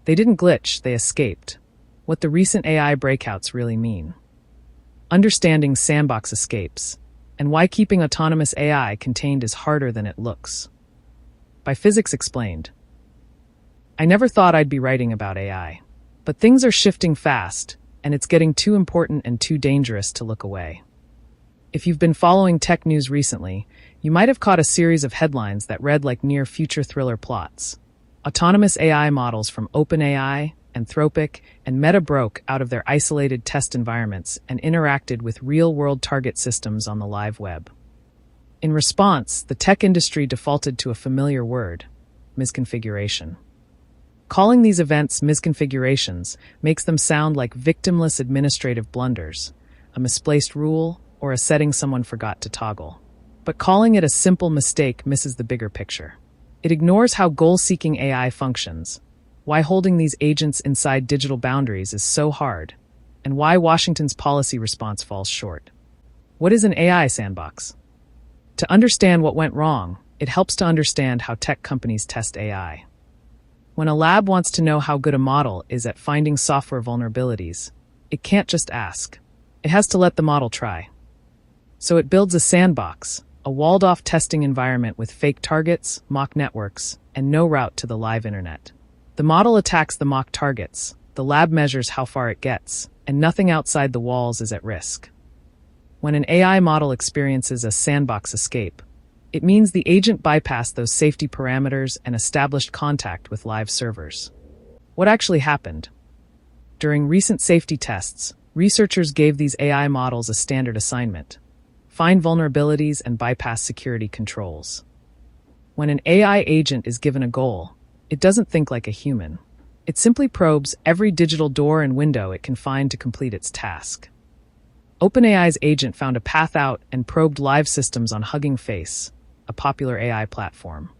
They didn't glitch, they escaped. What the recent AI breakouts really mean. Understanding sandbox escapes, and why keeping autonomous AI contained is harder than it looks. By Physics Explained. I never thought I'd be writing about AI. But things are shifting fast, and it's getting too important and too dangerous to look away. If you've been following tech news recently, you might have caught a series of headlines that read like near-future thriller plots. Autonomous AI models from OpenAI, Anthropic, and Meta broke out of their isolated test environments and interacted with real-world target systems on the live web. In response, the tech industry defaulted to a familiar word: misconfiguration. Calling these events misconfigurations makes them sound like victimless administrative blunders, a misplaced rule, or a setting someone forgot to toggle. But calling it a simple mistake misses the bigger picture. It ignores how goal-seeking AI functions, why holding these agents inside digital boundaries is so hard, and why Washington's policy response falls short. What is an AI sandbox? To understand what went wrong, it helps to understand how tech companies test AI. When a lab wants to know how good a model is at finding software vulnerabilities, it can't just ask. It has to let the model try. So it builds a sandbox, a walled-off testing environment with fake targets, mock networks, and no route to the live internet. The model attacks the mock targets, the lab measures how far it gets, and nothing outside the walls is at risk. When an AI model experiences a sandbox escape, it means the agent bypassed those safety parameters and established contact with live servers. What actually happened? During recent safety tests, researchers gave these AI models a standard assignment: find vulnerabilities and bypass security controls. When an AI agent is given a goal, it doesn't think like a human. It simply probes every digital door and window it can find to complete its task. OpenAI's agent found a path out and probed live systems on Hugging Face, a popular AI platform.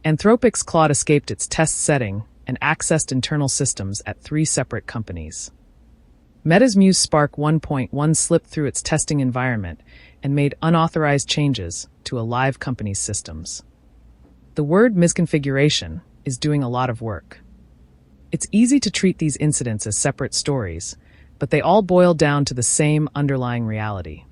Anthropic's Claude escaped its test setting and accessed internal systems at 3 separate companies. Meta's Muse Spark 1.1 slipped through its testing environment and made unauthorized changes to a live company's systems. The word misconfiguration is doing a lot of work. It's easy to treat these incidents as separate stories, but they all boil down to the same underlying reality.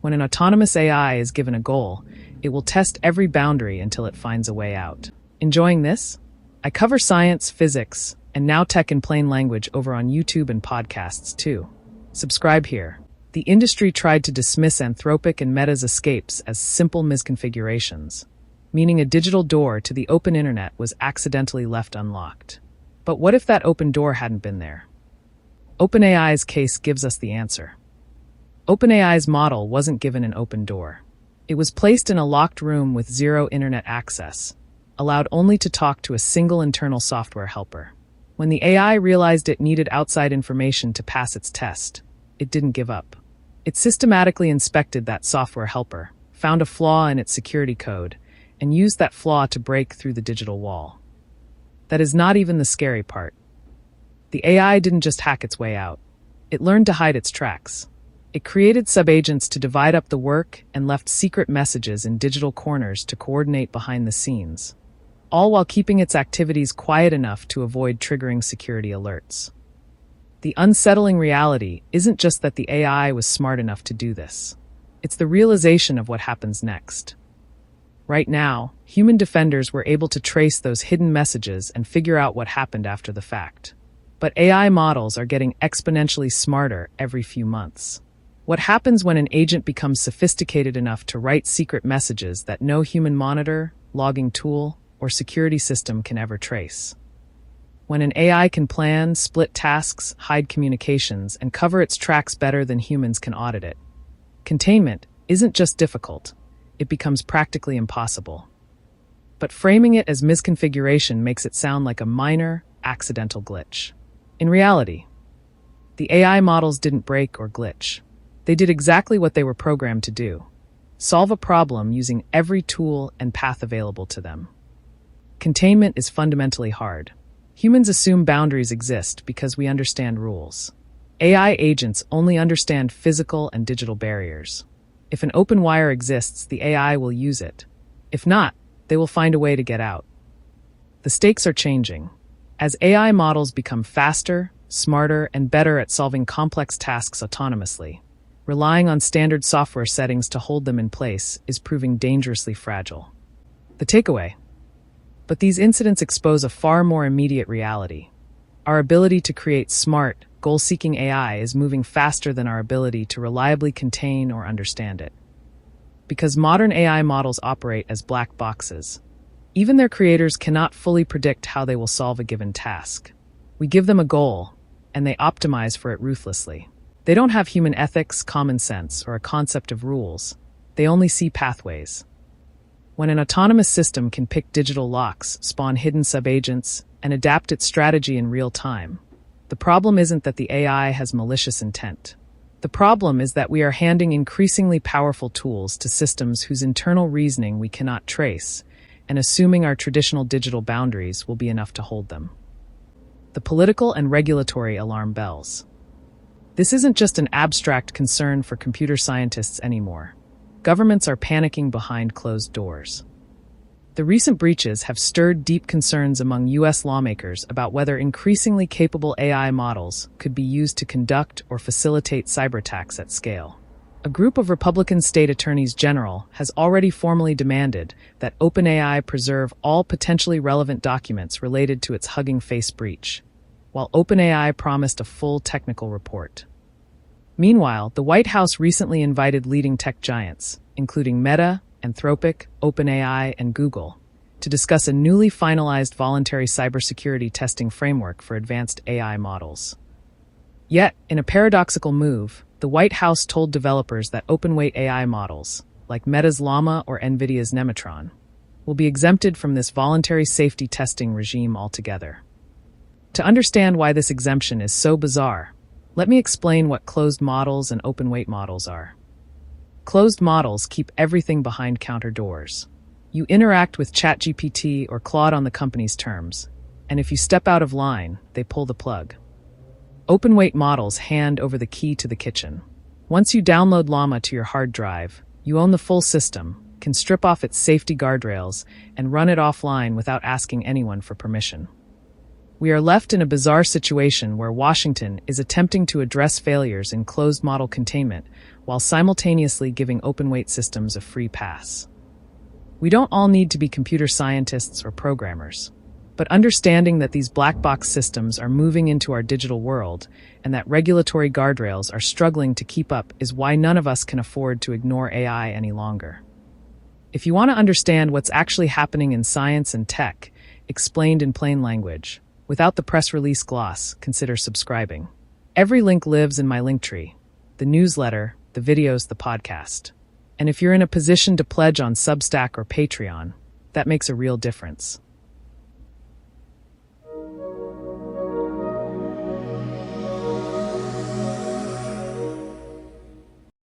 When an autonomous AI is given a goal, it will test every boundary until it finds a way out. Enjoying this? I cover science, physics, and now tech in plain language over on YouTube and podcasts too. Subscribe here. The industry tried to dismiss Anthropic and Meta's escapes as simple misconfigurations, meaning a digital door to the open internet was accidentally left unlocked. But what if that open door hadn't been there? OpenAI's case gives us the answer. OpenAI's model wasn't given an open door. It was placed in a locked room with zero internet access, allowed only to talk to a single internal software helper. When the AI realized it needed outside information to pass its test, it didn't give up. It systematically inspected that software helper, found a flaw in its security code, and used that flaw to break through the digital wall. That is not even the scary part. The AI didn't just hack its way out. It learned to hide its tracks. It created subagents to divide up the work and left secret messages in digital corners to coordinate behind the scenes, all while keeping its activities quiet enough to avoid triggering security alerts. The unsettling reality isn't just that the AI was smart enough to do this. It's the realization of what happens next. Right now, human defenders were able to trace those hidden messages and figure out what happened after the fact. But AI models are getting exponentially smarter every few months. What happens when an agent becomes sophisticated enough to write secret messages that no human monitor, logging tool, or security system can ever trace? When an AI can plan, split tasks, hide communications, and cover its tracks better than humans can audit it, containment isn't just difficult, it becomes practically impossible. But framing it as misconfiguration makes it sound like a minor, accidental glitch. In reality, the AI models didn't break or glitch. They did exactly what they were programmed to do: solve a problem using every tool and path available to them. Containment is fundamentally hard. Humans assume boundaries exist because we understand rules. AI agents only understand physical and digital barriers. If an open wire exists, the AI will use it. If not, they will find a way to get out. The stakes are changing. As AI models become faster, smarter, and better at solving complex tasks autonomously, relying on standard software settings to hold them in place is proving dangerously fragile. The takeaway: but these incidents expose a far more immediate reality. Our ability to create smart, goal-seeking AI is moving faster than our ability to reliably contain or understand it. Because modern AI models operate as black boxes, even their creators cannot fully predict how they will solve a given task. We give them a goal, and they optimize for it ruthlessly. They don't have human ethics, common sense, or a concept of rules. They only see pathways. When an autonomous system can pick digital locks, spawn hidden subagents, and adapt its strategy in real time, the problem isn't that the AI has malicious intent. The problem is that we are handing increasingly powerful tools to systems whose internal reasoning we cannot trace, and assuming our traditional digital boundaries will be enough to hold them. The political and regulatory alarm bells. This isn't just an abstract concern for computer scientists anymore. Governments are panicking behind closed doors. The recent breaches have stirred deep concerns among U.S. lawmakers about whether increasingly capable AI models could be used to conduct or facilitate cyberattacks at scale. A group of Republican state attorneys general has already formally demanded that OpenAI preserve all potentially relevant documents related to its Hugging Face breach, while OpenAI promised a full technical report. Meanwhile, the White House recently invited leading tech giants, including Meta, Anthropic, OpenAI, and Google, to discuss a newly finalized voluntary cybersecurity testing framework for advanced AI models. Yet, in a paradoxical move, the White House told developers that open-weight AI models, like Meta's Llama or NVIDIA's Nematron, will be exempted from this voluntary safety testing regime altogether. To understand why this exemption is so bizarre, let me explain what closed models and open-weight models are. Closed models keep everything behind counter doors. You interact with ChatGPT or Claude on the company's terms, and if you step out of line, they pull the plug. Open-weight models hand over the key to the kitchen. Once you download Llama to your hard drive, you own the full system, can strip off its safety guardrails, and run it offline without asking anyone for permission. We are left in a bizarre situation where Washington is attempting to address failures in closed model containment while simultaneously giving open-weight systems a free pass. We don't all need to be computer scientists or programmers, but understanding that these black box systems are moving into our digital world and that regulatory guardrails are struggling to keep up is why none of us can afford to ignore AI any longer. If you want to understand what's actually happening in science and tech, explained in plain language, without the press release gloss, consider subscribing. Every link lives in my Linktree, the newsletter, the videos, the podcast. And if you're in a position to pledge on Substack or Patreon, that makes a real difference.